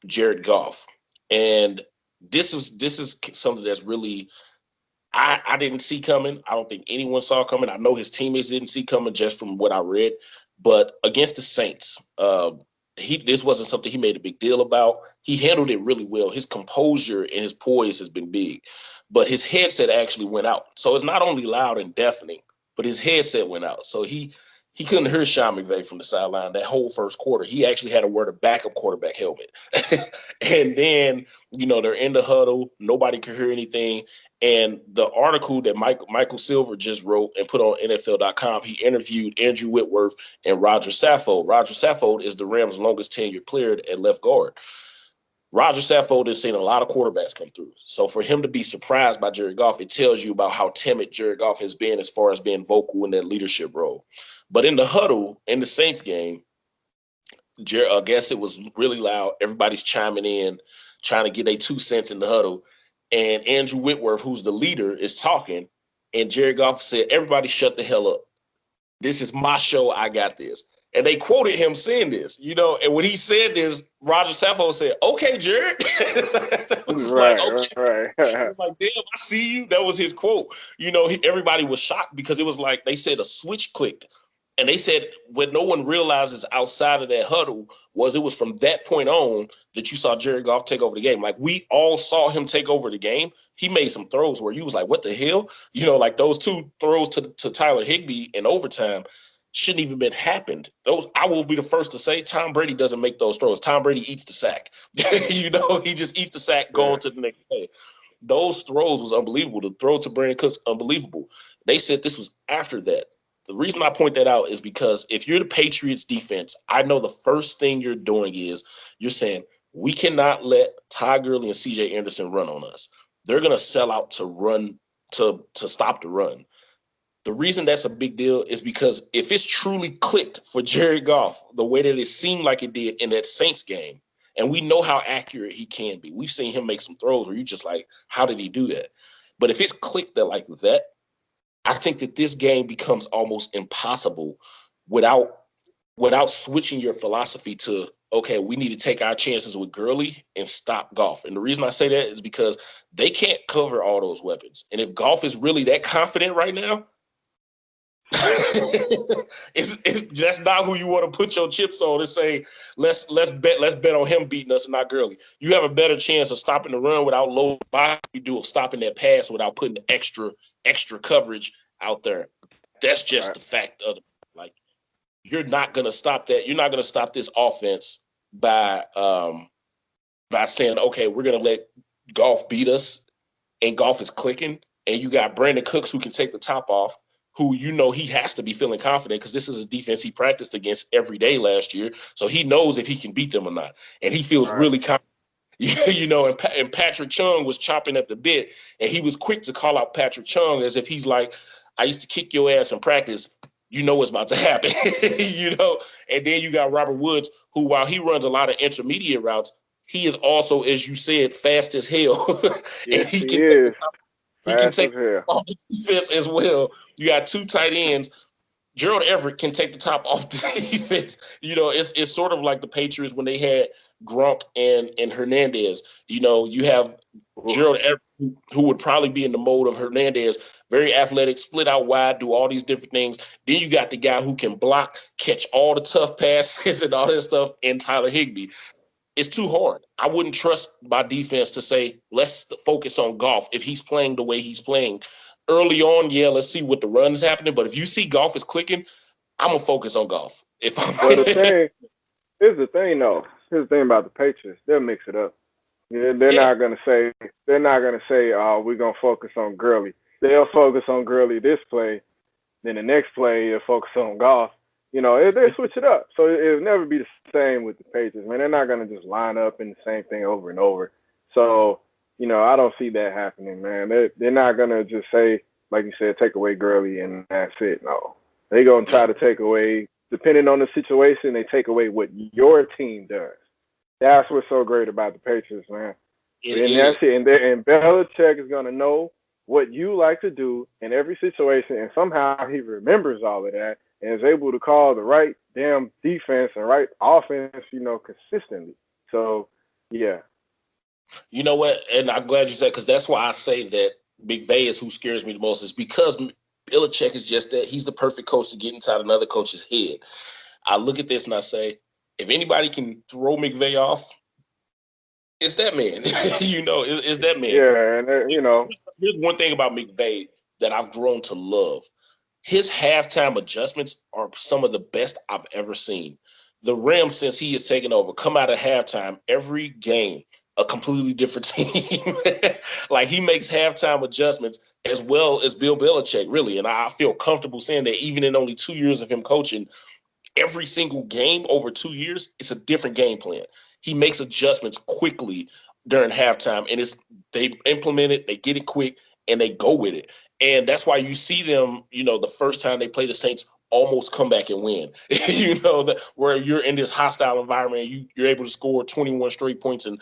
Jared Goff. And this is something that's really I didn't see coming. I don't think anyone saw coming. I know his teammates didn't see coming just from what I read. But against the Saints, this wasn't something he made a big deal about. He handled it really well. His composure and his poise has been big. But his headset actually went out. So it's not only loud and deafening, but his headset went out. So he couldn't hear Sean McVay from the sideline that whole first quarter. He actually had to wear the backup quarterback helmet. And then, they're in the huddle. Nobody could hear anything. And the article that Michael Silver just wrote and put on NFL.com, he interviewed Andrew Whitworth and Roger Saffold. Roger Saffold is the Rams' longest tenured player at left guard. Roger Saffold has seen a lot of quarterbacks come through. So for him to be surprised by Jared Goff, it tells you about how timid Jared Goff has been as far as being vocal in that leadership role. But in the huddle, in the Saints game, I guess it was really loud. Everybody's chiming in, trying to get their 2 cents in the huddle. And Andrew Whitworth, who's the leader, is talking. And Jared Goff said, everybody shut the hell up. This is my show. I got this. And they quoted him saying this, and when he said this, Roger Saffold said, okay, Jared. It was right. It was like, damn, I see you. That was his quote. Everybody was shocked because it was like they said a switch clicked. And they said what no one realizes outside of that huddle was it was from that point on that you saw Jared Goff take over the game. Like we all saw him take over the game. He made some throws where you was like, what the hell? Like those 2 throws to Tyler Higbee in overtime shouldn't even been happened. Those, I will be the first to say, Tom Brady doesn't make those throws. Tom Brady eats the sack. He just eats the sack going to the next play. Those throws was unbelievable. The throw to Brandon Cooks, unbelievable. They said this was after that. The reason I point that out is because if you're the Patriots defense, I know the first thing you're doing is you're saying, we cannot let Ty Gurley and CJ Anderson run on us. They're going to sell out to run, to stop the run. The reason that's a big deal is because if it's truly clicked for Jared Goff, the way that it seemed like it did in that Saints game, and we know how accurate he can be. We've seen him make some throws where you just like, how did he do that? But if it's clicked that like that, I think that this game becomes almost impossible without switching your philosophy to, okay, we need to take our chances with Gurley and stop Goff. And the reason I say that is because they can't cover all those weapons. And if Goff is really that confident right now, that's not who you want to put your chips on and say, let's bet on him beating us and not Gurley. You have a better chance of stopping the run without low body you do of stopping that pass without putting extra coverage out there. That's just the fact of it. Like, you're not gonna stop that. You're not gonna stop this offense by saying, okay, we're gonna let Goff beat us, and Goff is clicking, and you got Brandon Cooks who can take the top off, who he has to be feeling confident because this is a defense he practiced against every day last year, so he knows if he can beat them or not, and he feels really confident. And Patrick Chung was chopping at the bit, and he was quick to call out Patrick Chung as if he's like, I used to kick your ass in practice. You know what's about to happen, And then you got Robert Woods, who, while he runs a lot of intermediate routes, he is also, as you said, fast as hell. Yes, he is. He can take off the defense as well. You got two tight ends. Gerald Everett can take the top off the defense. It's sort of like the Patriots when they had Gronk and Hernandez. You have Gerald Everett, who would probably be in the mode of Hernandez, very athletic, split out wide, do all these different things. Then you got the guy who can block, catch all the tough passes and all that stuff, and Tyler Higbee. It's too hard. I wouldn't trust my defense to say, let's focus on Goff if he's playing the way he's playing. Early on, let's see what the run is happening. But if you see Goff is clicking, I'm going to focus on Goff. Here's the thing, though. Here's the thing about the Patriots. They'll mix it up. They're not going to say, we're going to focus on Gurley. They'll focus on Gurley this play. Then the next play, they'll focus on Goff. They switch it up. So it'll never be the same with the Patriots, man. They're not going to just line up in the same thing over and over. So, I don't see that happening, man. They're not going to just say, like you said, take away Gurley and that's it. No. They're going to try to take away, depending on the situation, they take away what your team does. That's what's so great about the Patriots, man. That's it. And Belichick is going to know what you like to do in every situation, and somehow he remembers all of that and is able to call the right damn defense and right offense, consistently. So, yeah. You know what? And I'm glad you said, because that's why I say that McVay is who scares me the most, is because Belichick is just that. He's the perfect coach to get inside another coach's head. I look at this and I say, if anybody can throw McVay off, it's that man. It's that man. Yeah, and Here's one thing about McVay that I've grown to love. His halftime adjustments are some of the best I've ever seen. The Rams, since he has taken over, come out of halftime every game a completely different team. Like, he makes halftime adjustments as well as Bill Belichick, really. And I feel comfortable saying that even in only 2 years of him coaching, every single game over 2 years, it's a different game plan. He makes adjustments quickly during halftime, and they implement it, they get it quick, and they go with it. And that's why you see them, the first time they play the Saints, almost come back and win. Where you're in this hostile environment and you're able to score 21 straight points, and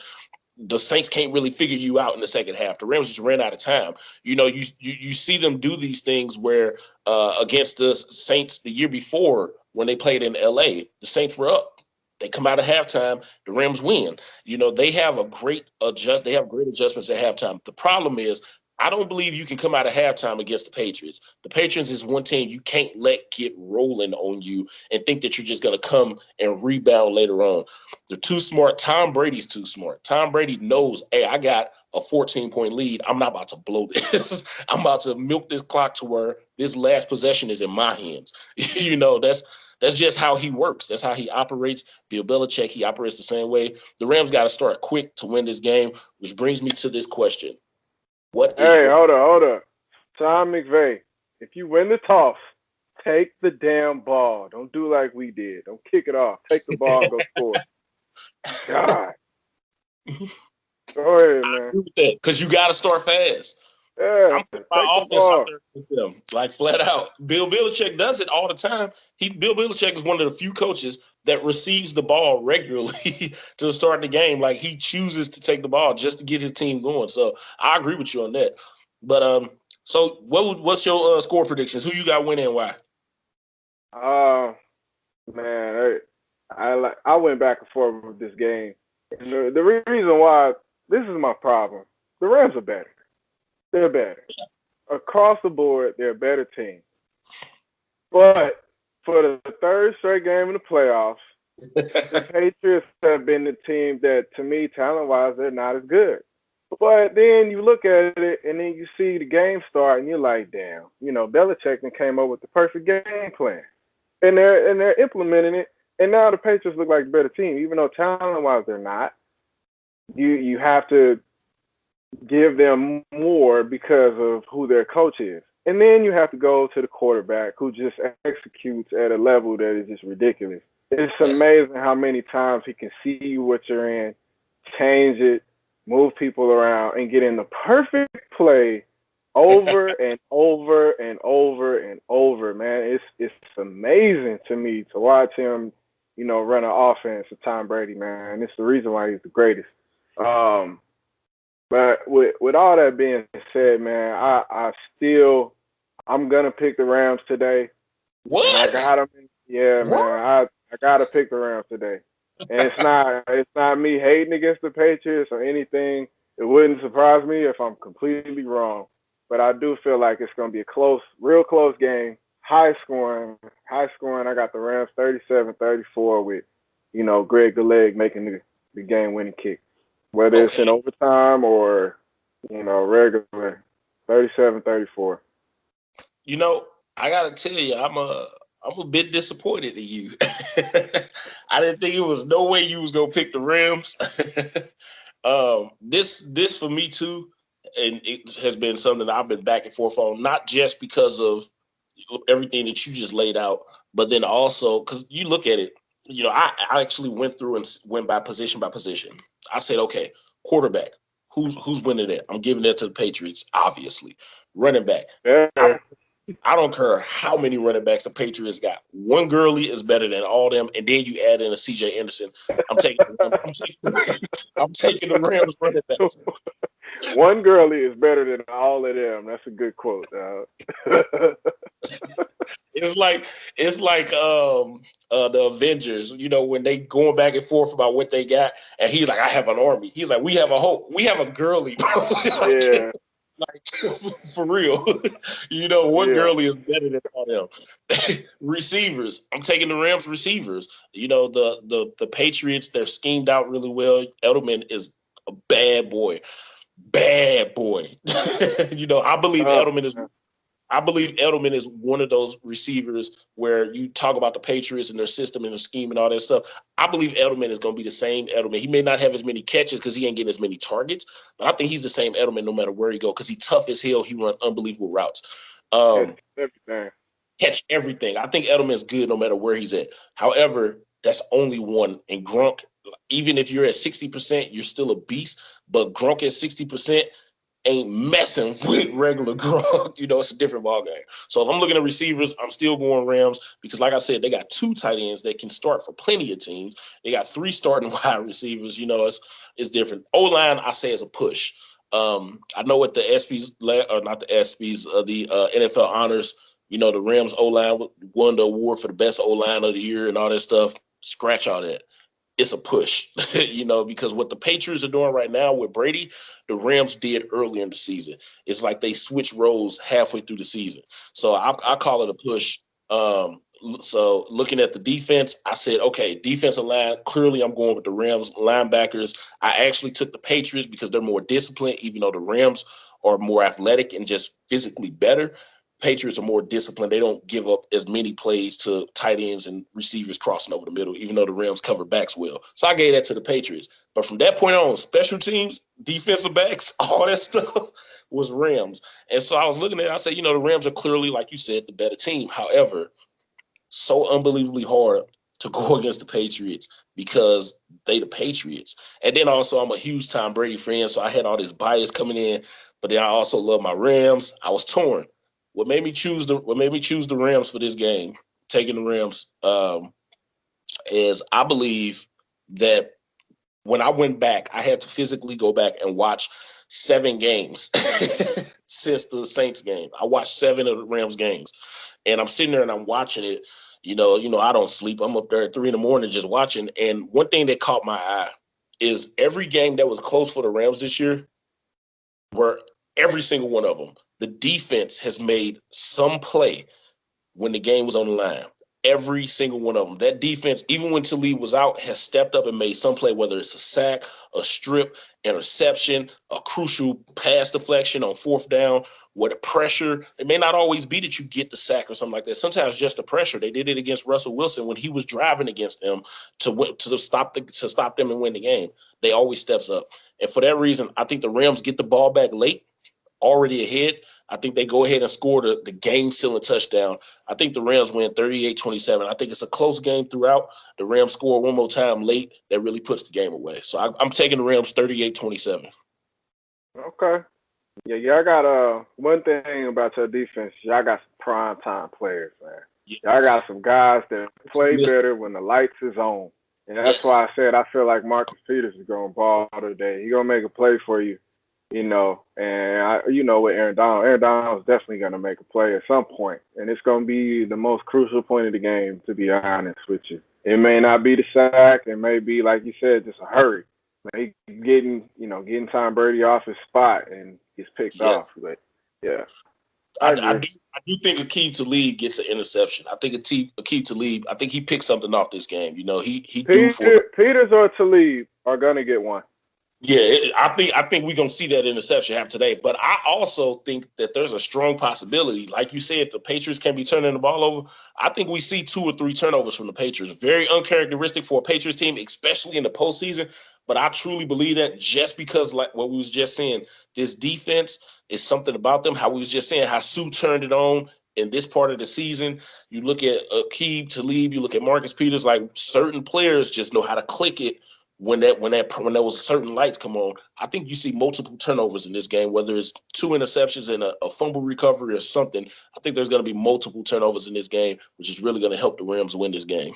the Saints can't really figure you out in the second half. The Rams just ran out of time. You see them do these things where against the Saints the year before when they played in L.A., the Saints were up. They come out of halftime, the Rams win. They have great adjustments at halftime. The problem is, I don't believe you can come out of halftime against the Patriots. The Patriots is one team you can't let get rolling on you and think that you're just going to come and rebound later on. They're too smart. Tom Brady's too smart. Tom Brady knows, hey, I got a 14-point lead. I'm not about to blow this. I'm about to milk this clock to where this last possession is in my hands. That's just how he works. That's how he operates. Bill Belichick, he operates the same way. The Rams got to start quick to win this game, which brings me to this question. Hold up. Sean McVay, if you win the toss, take the damn ball. Don't do like we did. Don't kick it off. Take the ball and go score. God. Go ahead, man. Because you got to start fast. Yeah, I'm putting my offense out there with them, like, flat out. Bill Belichick does it all the time. Bill Belichick is one of the few coaches that receives the ball regularly to start the game. Like, he chooses to take the ball just to get his team going. So I agree with you on that. But So what's your score predictions? Who you got winning and why? Man, I went back and forth with this game. And the reason why, this is my problem. The Rams are better. They're better. Across the board, they're a better team. But for the third straight game in the playoffs, the Patriots have been the team that, to me, talent-wise, they're not as good. But then you look at it, and then you see the game start, and you're like, damn, Belichick came up with the perfect game plan. And they're implementing it, and now the Patriots look like a better team, even though talent-wise they're not. You have to give them more because of who their coach is. And then you have to go to the quarterback who just executes at a level that is just ridiculous. It's amazing how many times he can see what you're in, change it, move people around, and get in the perfect play over and over and over and over, man. It's amazing to me to watch him, run an offense with Tom Brady, man. It's the reason why he's the greatest. But with all that being said, man, I'm gonna pick the Rams today. What? And I got them. Yeah, what? Man. I gotta pick the Rams today. And it's not me hating against the Patriots or anything. It wouldn't surprise me if I'm completely wrong. But I do feel like it's gonna be a real close game, high scoring. I got the Rams 37-34 with, Greg Gilleg making the game winning kick. Whether it's in overtime or, regular, 37-34. I gotta tell you, I'm a bit disappointed in you. I didn't think it was no way you was gonna pick the Rams. This for me too, and it has been something that I've been back and forth on, not just because of everything that you just laid out, but then also because you look at it. I actually went through and went by position. I said, okay, quarterback, who's winning that? I'm giving that to the Patriots, obviously. Running back. Yeah. I don't care how many running backs the Patriots got. One Gurley is better than all them, and then you add in a C.J. Anderson. I'm taking the Rams running backs. One Gurley is better than all of them. That's a good quote. It's like the Avengers, when they going back and forth about what they got, and he's like, I have an army. He's like, we have a hope. We have a Gurley, bro. Yeah. Like for real. One Gurley is better than all them. Receivers. I'm taking the Rams receivers. The Patriots, they're schemed out really well. Edelman is a bad boy. I believe Edelman is one of those receivers where you talk about the Patriots and their system and their scheme and all that stuff. I believe Edelman is going to be the same Edelman. He may not have as many catches because he ain't getting as many targets, but I think he's the same Edelman no matter where he go because he's tough as hell. He run unbelievable routes. Catch everything. I think Edelman's good no matter where he's at. However, that's only one. And Gronk, even if you're at 60%, you're still a beast. But Gronk at 60%, ain't messing with regular Gronk. It's a different ballgame. So if I'm looking at receivers, I'm still going Rams because, like I said, they got 2 tight ends that can start for plenty of teams. They got 3 starting wide receivers. It's different. O-line, I say, is a push. I know what the ESPYs, or not the ESPYs, the NFL honors, the Rams O-line won the award for the best O-line of the year and all that stuff. Scratch all that. It's a push, because what the Patriots are doing right now with Brady, the Rams did early in the season. It's like they switched roles halfway through the season. So I call it a push. So looking at the defense, I said, okay, defensive line, clearly I'm going with the Rams. Linebackers, I actually took the Patriots because they're more disciplined, even though the Rams are more athletic and just physically better. Patriots are more disciplined. They don't give up as many plays to tight ends and receivers crossing over the middle, even though the Rams cover backs well. So I gave that to the Patriots. But from that point on, special teams, defensive backs, all that stuff was Rams. And so I was looking at it, I said, the Rams are clearly, like you said, the better team. However, so unbelievably hard to go against the Patriots because they the Patriots. And then also I'm a huge Tom Brady fan, so I had all this bias coming in, but then I also love my Rams. I was torn. What made me choose the Rams for this game, taking the Rams, is I believe that when I went back, I had to physically go back and watch 7 games since the Saints game. I watched 7 of the Rams games, and I'm sitting there and I'm watching it. I don't sleep. I'm up there at 3 a.m. just watching. And one thing that caught my eye is every game that was close for the Rams this year, where every single one of them, the defense has made some play when the game was on the line. Every single one of them. That defense, even when Talib was out, has stepped up and made some play, whether it's a sack, a strip, interception, a crucial pass deflection on 4th down, with a pressure. It may not always be that you get the sack or something like that. Sometimes just the pressure. They did it against Russell Wilson when he was driving against them to stop them and win the game. They always steps up. And for that reason, I think the Rams get the ball back late, already ahead. I think they go ahead and score the game-sealing touchdown. I think the Rams win 38-27. I think it's a close game throughout. The Rams score one more time late. That really puts the game away. So I'm taking the Rams 38-27. Okay. Yeah, y'all got one thing about your defense. Y'all got some prime-time players, man. Yes. Y'all got some guys that play better when the lights is on. And that's why I said I feel like Marcus Peters is going to ball today. He's going to make a play for you. And with Aaron Donald is definitely going to make a play at some point, and it's going to be the most crucial point of the game, to be honest with you. It may not be the sack. It may be, like you said, just a hurry. Like getting Tom Brady off his spot and gets picked off. But, yeah. I do think Aqib Talib gets an interception. I think Aqib Talib, I think he picked something off this game. Peters or Talib are going to get one. Yeah, I think we're going to see that interception happen today. But I also think that there's a strong possibility. Like you said, the Patriots can be turning the ball over. I think we see 2 or 3 turnovers from the Patriots. Very uncharacteristic for a Patriots team, especially in the postseason. But I truly believe that just because, like what we was just saying, this defense is something about them. How we was just saying how Sue turned it on in this part of the season. You look at Aqib Talib, you look at Marcus Peters, like certain players just know how to click it. When there was certain lights come on. I think you see multiple turnovers in this game, whether it's 2 interceptions and a fumble recovery or something. I think there's going to be multiple turnovers in this game, which is really going to help the Rams win this game.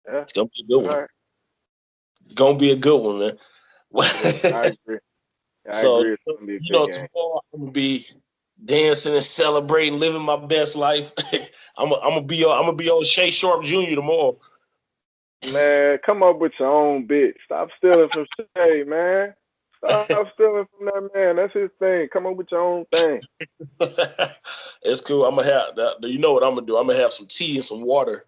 Yeah. It's going to be a good one. Right. It's going to be a good one, man. I agree. I agree. Tomorrow I'm going to be dancing and celebrating, living my best life. I'm gonna be on Shay Sharp Jr. tomorrow. Man, come up with your own bit. Stop stealing from Shay, man. Stop stealing from that man. That's his thing. Come up with your own thing. It's cool. I'm going to have that. You know what I'm going to do? I'm going to have some tea and some water.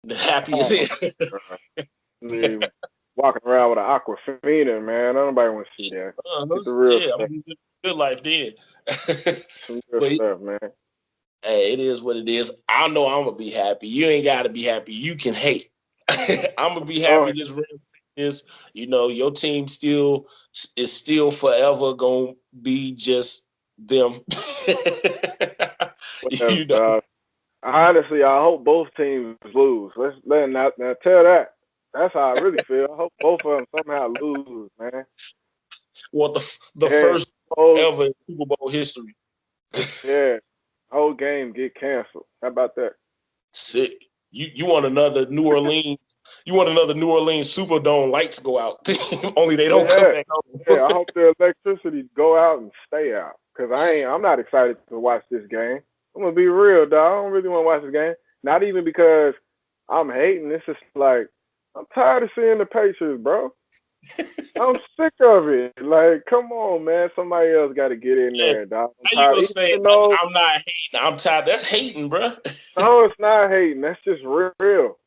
Happy as it. Walking around with an Aquafina, man. Nobody wants to see that. Get the real stuff. I'm good life then. Some good stuff, man. Hey, it is what it is. I know I'm going to be happy. You ain't got to be happy. You can hate. I'm gonna be happy this is, your team is still forever gonna be just them. Honestly, I hope both teams lose. Now tell that. That's how I really feel. I hope both of them somehow lose, man. Well, the first ever in Super Bowl history. Yeah, whole game get canceled. How about that? Sick. You want another New Orleans? You want another New Orleans Superdome lights go out? Only they don't come back on. Yeah, I hope the electricity go out and stay out. Cause I'm not excited to watch this game. I'm gonna be real, dog. I don't really want to watch this game. Not even because I'm hating. It's just like I'm tired of seeing the Patriots, bro. I'm sick of it. Like, come on, man. Somebody else got to get in there, dog. How you gonna say I'm not hating? I'm tired. That's hating, bro. No, it's not hating. That's just real.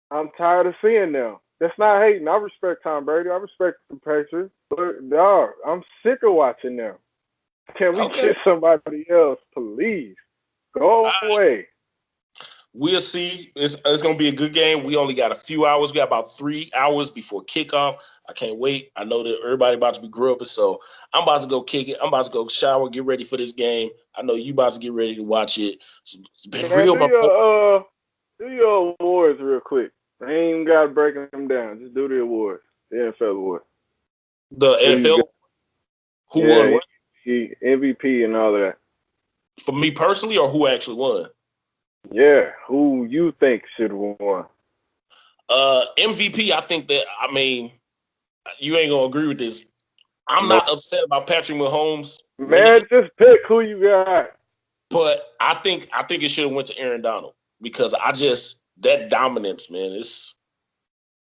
I'm tired of seeing them. That's not hating. I respect Tom Brady. I respect the Patriots. But, dog, I'm sick of watching them. Can we get somebody else, please? Go away. We'll see. It's going to be a good game. We only got a few hours. We got about 3 hours before kickoff. I can't wait. I know that everybody about to be grumpy, so I'm about to go kick it. I'm about to go shower, get ready for this game. I know you about to get ready to watch it. So it's been real. Do your awards real quick. I ain't even got to break them down. Just do the awards, the NFL awards. The NFL? Who won what? MVP and all of that. For me personally, or who actually won? Yeah, who you think should have won? MVP, I think that, you ain't gonna agree with this. I'm not upset about Patrick Mahomes. Man, just pick who you got. But I think it should have went to Aaron Donald because that dominance, man,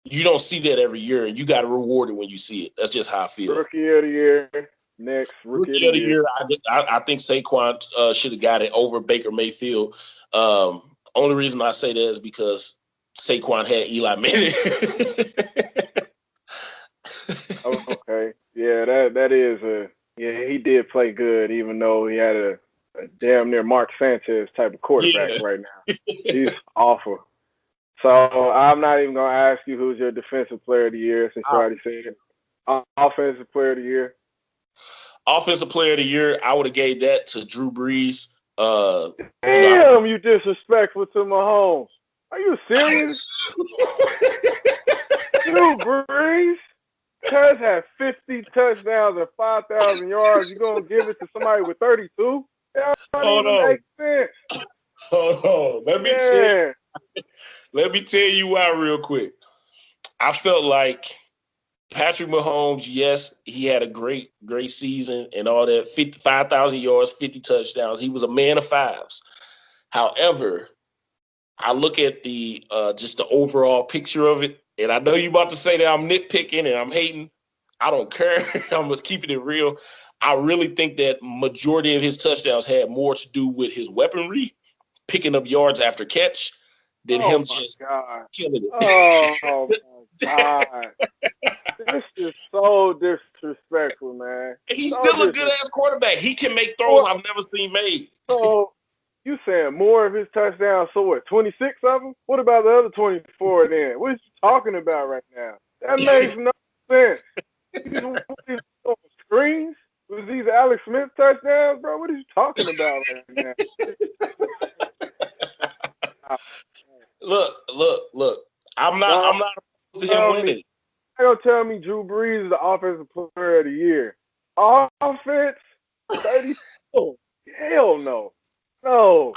you don't see that every year, and you got to reward it when you see it. That's just how I feel. Rookie of the year. Next, rookie of the year. I think Saquon should have got it over Baker Mayfield. Only reason I say that is because Saquon had Eli Manning. Okay. Yeah, that is he did play good, even though he had a damn near Mark Sanchez type of quarterback right now. He's awful. So I'm not even going to ask you who's your defensive player of the year since you already said it. Offensive player of the year. Offensive player of the year, I would have gave that to Drew Brees. Damn, you disrespectful to Mahomes. Are you serious? Drew Brees? Cuz had 50 touchdowns and 5,000 yards. You going to give it to somebody with 32? That don't even make sense. Hold on. Let me tell you why real quick. I felt like Patrick Mahomes, yes, he had a great season and all that, 5,000 yards, 50 touchdowns. He was a man of fives. However, I look at the just the overall picture of it, and I know you about to say that I'm nitpicking and I'm hating. I don't care. I'm just keeping it real. I really think that majority of his touchdowns had more to do with his weaponry, picking up yards after catch, than him just killing it. Oh, my God. This is so disrespectful, man. He's still a good-ass quarterback. He can make throws I've never seen made. So, you saying more of his touchdowns, so what, 26 of them? What about the other 24 then? What are you talking about right now? That makes no sense. These screens? Was these Alex Smith touchdowns, bro? What are you talking about right now? Look. I'm not opposed to him winning. You're going to tell me Drew Brees is the offensive player of the year. Offense? 30? Oh, hell no. No.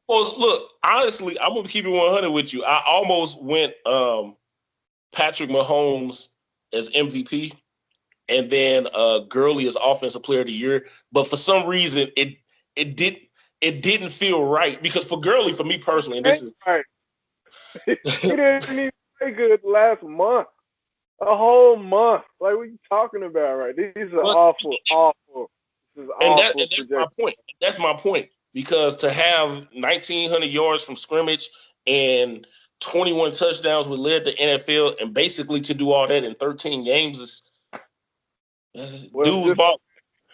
Look, honestly, I'm going to keep it 100 with you. I almost went Patrick Mahomes as MVP and then Gurley as offensive player of the year. But for some reason, it didn't feel right because for Gurley, for me personally, and this is right. He didn't even play good last month. A whole month. Like, what are you talking about, right? These are awful. This is awful. That's my point. That's my point. Because to have 1,900 yards from scrimmage and 21 touchdowns would lead the NFL, and basically to do all that in 13 games is dude's ball.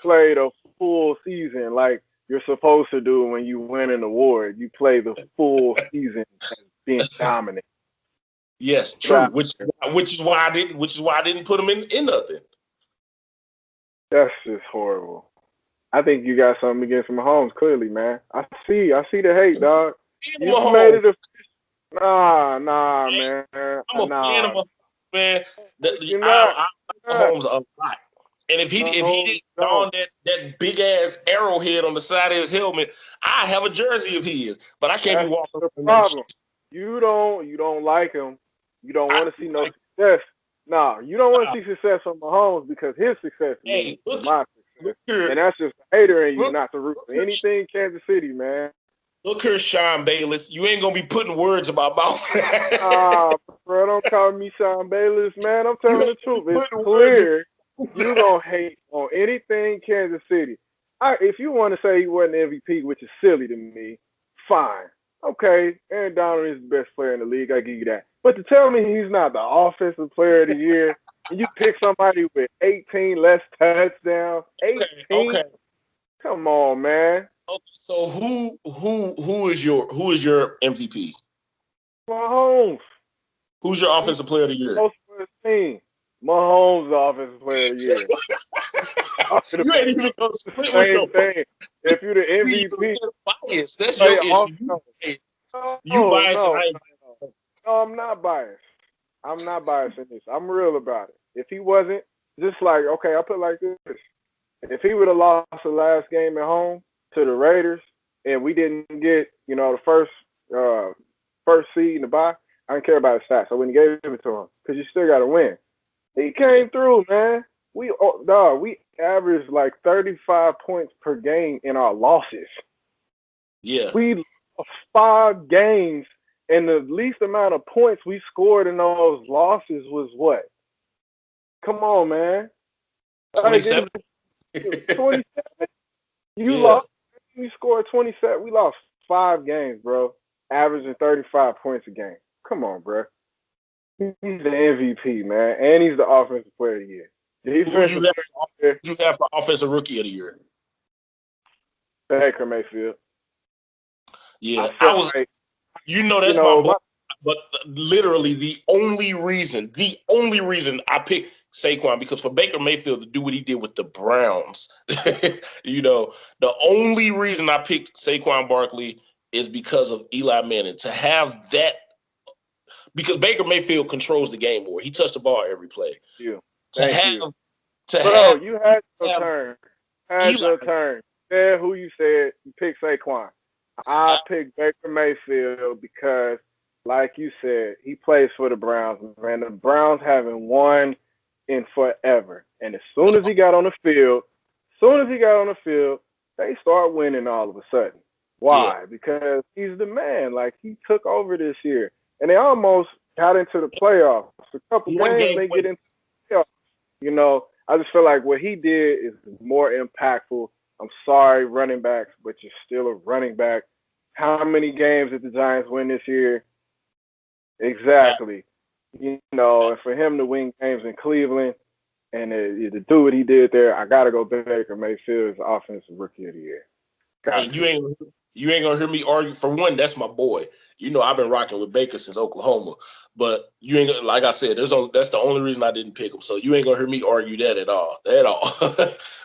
Played a full season like you're supposed to do when you win an award. You play the full season as being dominant. Yes, true. Which is why I didn't put him in nothing. That's just horrible. I think you got something against Mahomes, clearly, man. I see the hate, dog. You made it Nah, man. I'm a fan of Mahomes, man. I Mahomes a lot. And if he didn't don that big ass arrowhead on the side of his helmet, I have a jersey of his. But I can't be walking the problem. You don't like him. You don't want to see no success. No, you don't want to see success from Mahomes because his success is my success. And that's just a hater in you, not to root for anything Kansas City, man. Look here, Sean Bayless. You ain't going to be putting words in my mouth. Bro, don't call me Sean Bayless, man. I'm telling the truth. It's clear you going to hate on anything Kansas City. If you want to say he wasn't MVP, which is silly to me, fine. Okay, Aaron Donald is the best player in the league. I give you that. But to tell me he's not the offensive player of the year, and you pick somebody with 18 less touchdowns, 18? Okay. Come on, man. Okay, so who is your MVP? Mahomes. Who's your offensive player of the year? Mahomes, the offensive player of the year. You ain't even gonna split with thing. If you're the MVP, biased. That's your issue. You biased. No, I'm not biased. I'm not biased in this. I'm real about it. If he wasn't, just like, okay, I'll put it like this. If he would have lost the last game at home to the Raiders and we didn't get, the first seed in the bye, I didn't care about his stats. I wouldn't give it to him because you still got to win. He came through, man. We averaged like 35 points per game in our losses. Yeah. We lost 5 games, and the least amount of points we scored in those losses was what? Come on, man. 27. 27? You Yeah. lost. You scored 27. We lost 5 games, bro. Averaging 35 points a game. Come on, bro. He's the MVP, man. And he's the offensive player of the year. Who you have for offensive rookie of the year? Baker Mayfield. Yeah. That's my boy. But literally the only reason I picked Saquon, because for Baker Mayfield to do what he did with the Browns, the only reason I picked Saquon Barkley is because of Eli Manning. To have that, because Baker Mayfield controls the game more. He touched the ball every play. You had your turn. Your turn. Said who you said. You picked Saquon. I picked Baker Mayfield because, like you said, he plays for the Browns, man. The Browns haven't won in forever. And as soon as he got on the field, they start winning all of a sudden. Why? Yeah. Because he's the man. Like, he took over this year. And they almost got into the playoffs. A couple games they get into the playoffs. I just feel like what he did is more impactful. I'm sorry, running backs, but you're still a running back. How many games did the Giants win this year? Exactly. And for him to win games in Cleveland and to do what he did there, I got to go Baker Mayfield as offensive rookie of the year. You ain't gonna hear me argue. For one, that's my boy. I've been rocking with Baker since Oklahoma. But you ain't, like I said, that's the only reason I didn't pick him. So you ain't gonna hear me argue that at all.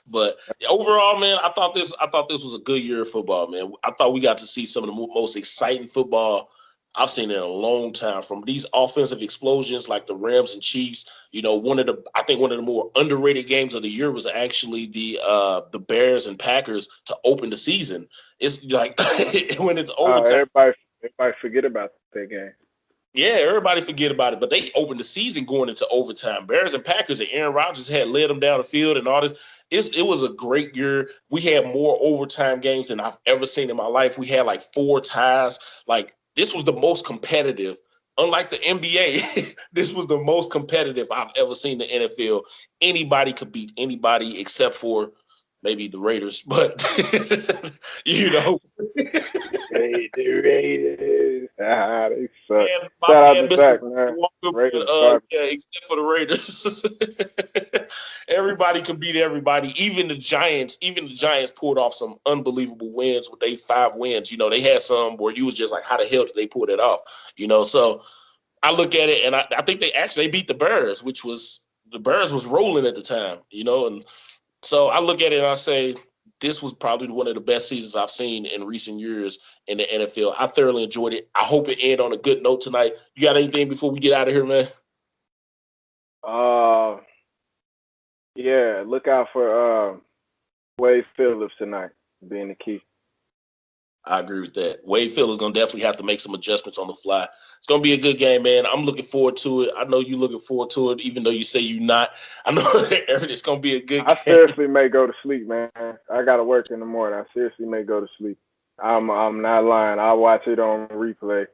But overall, man, I thought this was a good year of football, man. I thought we got to see some of the most exciting football I've seen in a long time. From these offensive explosions like the Rams and Chiefs, one of the more underrated games of the year was actually the Bears and Packers to open the season. It's like when it's overtime. Everybody forget about that game. Yeah, everybody forget about it, but they opened the season going into overtime. Bears and Packers and Aaron Rodgers had led them down the field and all this. It was a great year. We had more overtime games than I've ever seen in my life. We had like 4 ties. Like, this was the most competitive. Unlike the NBA, this was the most competitive I've ever seen in the NFL. Anybody could beat anybody except for maybe the Raiders, but Hey, the Raiders. They suck. Shout out to Zach, man. Except for the Raiders. Everybody could beat everybody. Even the Giants pulled off some unbelievable wins with 5 wins. They had some where you was just like, how the hell did they pull that off? So I look at it and I think they beat the Bears, the Bears was rolling at the time, and so I look at it and I say, this was probably one of the best seasons I've seen in recent years in the NFL. I thoroughly enjoyed it. I hope it ended on a good note tonight. You got anything before we get out of here, man? Yeah, look out for Wade Phillips tonight being the key. I agree with that. Wade Phillips is going to definitely have to make some adjustments on the fly. It's going to be a good game, man. I'm looking forward to it. I know you're looking forward to it, even though you say you're not. I know it's going to be a good game. I seriously may go to sleep, man. I got to work in the morning. I seriously may go to sleep. I'm not lying. I'll watch it on replay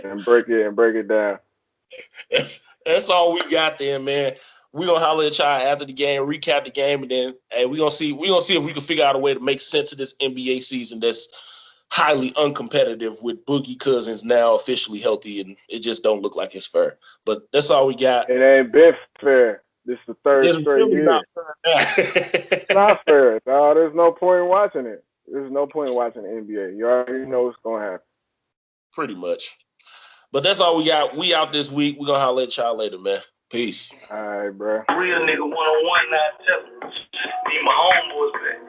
and break it down. That's all we got then, man. We're gonna holler at y'all after the game, recap the game, and then we're gonna see if we can figure out a way to make sense of this NBA season that's highly uncompetitive with Boogie Cousins now officially healthy, and it just don't look like it's fair. But that's all we got. It ain't been fair. This is the third straight year. Not fair. It's not fair. No, there's no point in watching it. There's no point in watching the NBA. You already know what's gonna happen. Pretty much. But that's all we got. We out this week. We're gonna holler at y'all later, man. Peace. All right, bro. Real nigga 101, not tell me. Be my homeboys, man.